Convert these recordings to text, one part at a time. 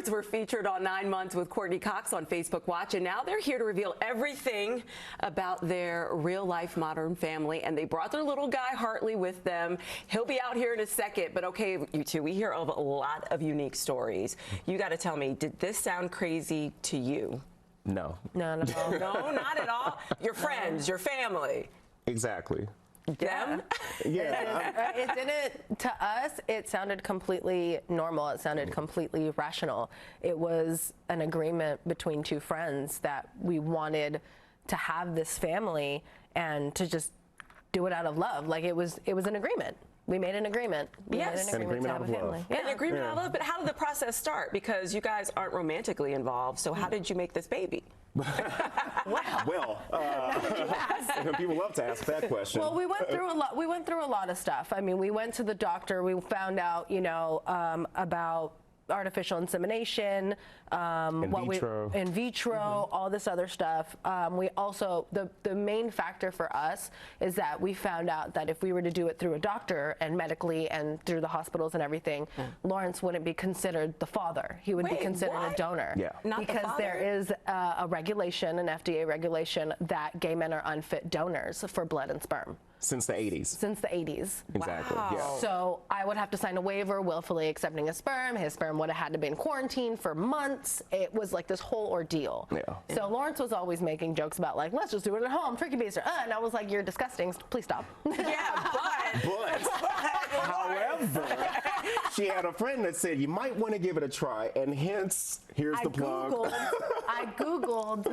Lawrence were featured on 9 Months with Courtney Cox on Facebook Watch, and now they're here to reveal everything about their real-life modern family, and they brought their little guy, Hartley, with them. He'll be out here in a second, but okay, you two, we hear of a lot of unique stories. You got to tell me, did this sound crazy to you? No. Not at all. No, not at all? Your friends, your family? Exactly. Them? Yeah. It didn't, to us, it sounded completely normal. It sounded completely rational. It was an agreement between two friends that we wanted to have this family and to just do it out of love. Like it was an agreement. We made an agreement. We made an agreement to have a family. Yeah. An agreement out of love, but how did the process start? Because you guys aren't romantically involved, so how did you make this baby? Well, people love to ask that question. Well, we went through a lot. We went through a lot of stuff. I mean, we went to the doctor. We found out, you know, about artificial insemination, in vitro, all this other stuff. We also, the main factor for us is that we found out that if we were to do it through a doctor and medically and through the hospitals and everything, Lawrence wouldn't be considered the father. He would be considered a donor. Yeah. Not because there is a regulation, an FDA regulation, that gay men are unfit donors for blood and sperm. Since the 80s. Since the 80s. Exactly. Wow. Yeah. So I would have to sign a waiver willfully accepting his sperm. His sperm would have had to be in quarantine for months. It was like this whole ordeal. Yeah. So Lawrence was always making jokes about like, let's just do it at home, turkey baster. And I was like, you're disgusting. Please stop. Yeah, but however, she had a friend that said you might want to give it a try, and hence here's the plug. I Googled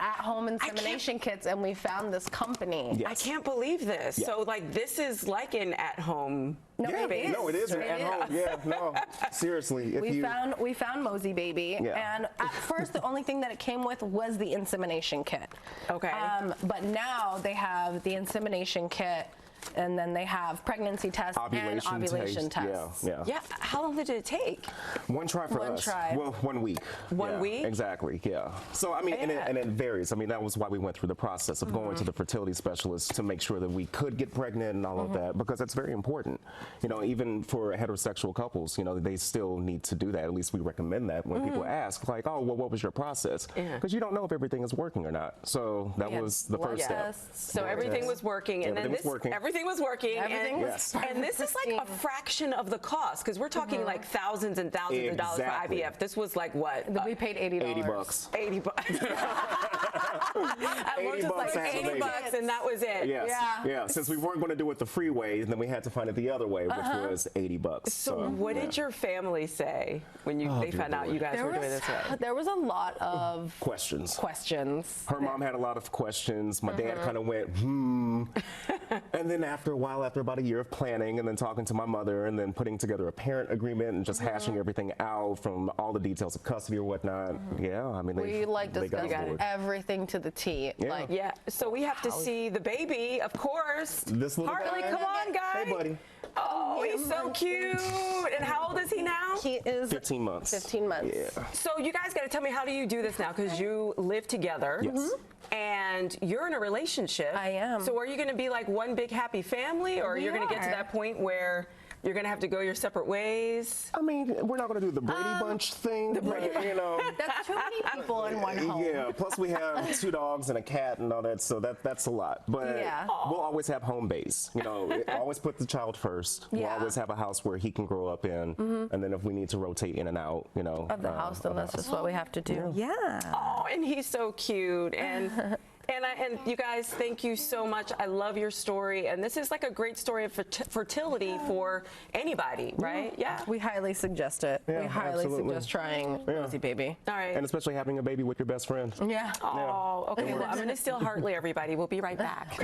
at-home insemination kits, and we found this company. Yes. I can't believe this. Yeah. So, like, this is like an at-home baby. No, it is at home. Yeah, no, seriously. We found Mosey Baby, and at first the only thing that it came with was the insemination kit. Okay. But now they have the insemination kit, and then they have pregnancy tests and ovulation tests. Yeah. How long did it take? One try for us. Well, 1 week. 1 week? Exactly. Yeah. So I mean, and it varies. I mean, that was why we went through the process of going to the fertility specialist to make sure that we could get pregnant and all of that, because that's very important. You know, even for heterosexual couples, you know, they still need to do that. At least we recommend that when people ask, like, oh, well, what was your process? Because you don't know if everything is working or not. So that was the first step. So everything was working, and then everything was working. And this is like a fraction of the cost, because we're talking like thousands and thousands of dollars for IVF. This was like what? We paid $80. $80. 80 bucks. I worked with like 80 bucks, and that was it. Yes. Yeah. Since we weren't going to do it the free way, then we had to find it the other way, which was 80 bucks. So what did your family say when they found out you guys were doing this way? There was a lot of questions. Her mom had a lot of questions. My dad kind of went, and then after a while, after about a year of planning and then talking to my mother and then putting together a parent agreement and just hashing everything out from all the details of custody or whatnot, I mean, we discussed everything to the T. So we have to see the baby, of course. This little Hartley, guy. come on, guy. Hey, buddy. Oh, he's so cute. And how old is he now? He is 15 months. 15 months. Yeah. So you guys got to tell me, how do you do this now? Because you live together. Yes. And you're in a relationship. I am. So are you going to be like one big happy family, or you're going to get to that point where you're going to have to go your separate ways? I mean, we're not going to do the Brady Bunch thing, but, you know. That's too many people in one home. Yeah, plus we have 2 dogs and a cat and all that, so that's a lot. But we'll always have home base. You know, always put the child first. We'll always have a house where he can grow up in, and then if we need to rotate in and out, you know. Of the house, then that's just what we have to do. Yeah. Oh, and he's so cute. And and you guys, thank you so much. I love your story, and this is like a great story of fertility for anybody, right? Yeah. We highly suggest it. We highly suggest trying Mosey Baby. All right. And especially having a baby with your best friend. Yeah. Oh, okay. Well, I'm going to steal Hartley, everybody. We'll be right back.